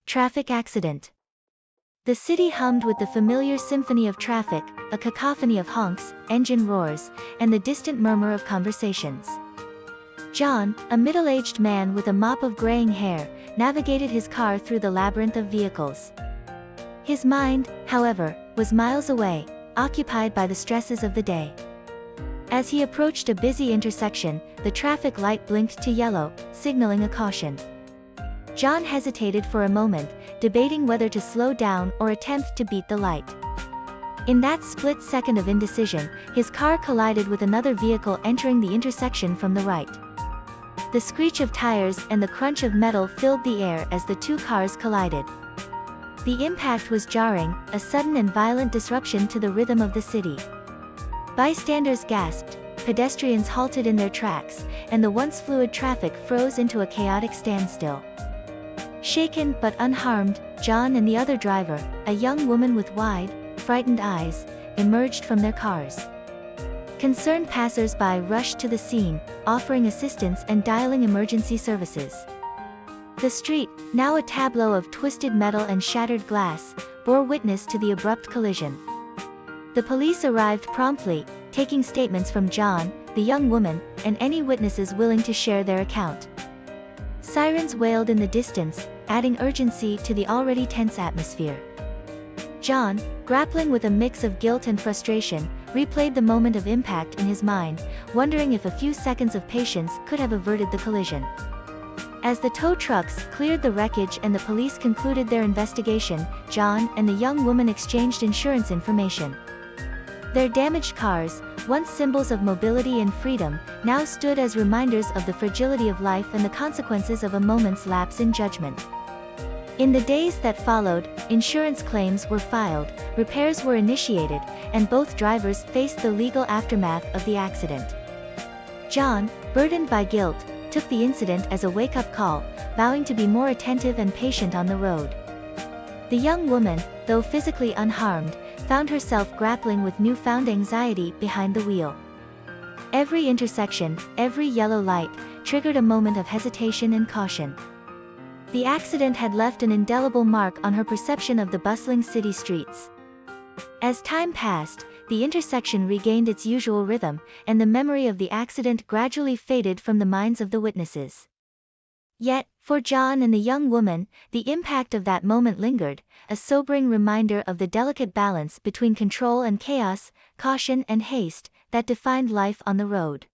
Traffic accident. The city hummed with the familiar symphony of traffic, a cacophony of honks, engine roars, and the distant murmur of conversations. John, a middle-aged man with a mop of graying hair, navigated his car through the labyrinth of vehicles. His mind, however, was miles away, occupied by the stresses of the day. As he approached a busy intersection, the traffic light blinked to yellow, signaling a caution. John hesitated for a moment, debating whether to slow down or attempt to beat the light. In that split second of indecision, his car collided with another vehicle entering the intersection from the right. The screech of tires and the crunch of metal filled the air as the two cars collided. The impact was jarring, a sudden and violent disruption to the rhythm of the city. Bystanders gasped, pedestrians halted in their tracks, and the once fluid traffic froze into a chaotic standstill. Shaken but unharmed, John and the other driver, a young woman with wide, frightened eyes, emerged from their cars. Concerned passers-by rushed to the scene, offering assistance and dialing emergency services. The street, now a tableau of twisted metal and shattered glass, bore witness to the abrupt collision. The police arrived promptly, taking statements from John, the young woman, and any witnesses willing to share their account. Sirens wailed in the distance, adding urgency to the already tense atmosphere. John, grappling with a mix of guilt and frustration, replayed the moment of impact in his mind, wondering if a few seconds of patience could have averted the collision. As the tow trucks cleared the wreckage and the police concluded their investigation, John and the young woman exchanged insurance information. Their damaged cars, once symbols of mobility and freedom, now stood as reminders of the fragility of life and the consequences of a moment's lapse in judgment. In the days that followed, insurance claims were filed, repairs were initiated, and both drivers faced the legal aftermath of the accident. John, burdened by guilt, took the incident as a wake-up call, vowing to be more attentive and patient on the road. The young woman, though physically unharmed, found herself grappling with newfound anxiety behind the wheel. Every intersection, every yellow light, triggered a moment of hesitation and caution. The accident had left an indelible mark on her perception of the bustling city streets. As time passed, the intersection regained its usual rhythm, and the memory of the accident gradually faded from the minds of the witnesses. Yet, for John and the young woman, the impact of that moment lingered, a sobering reminder of the delicate balance between control and chaos, caution and haste, that defined life on the road.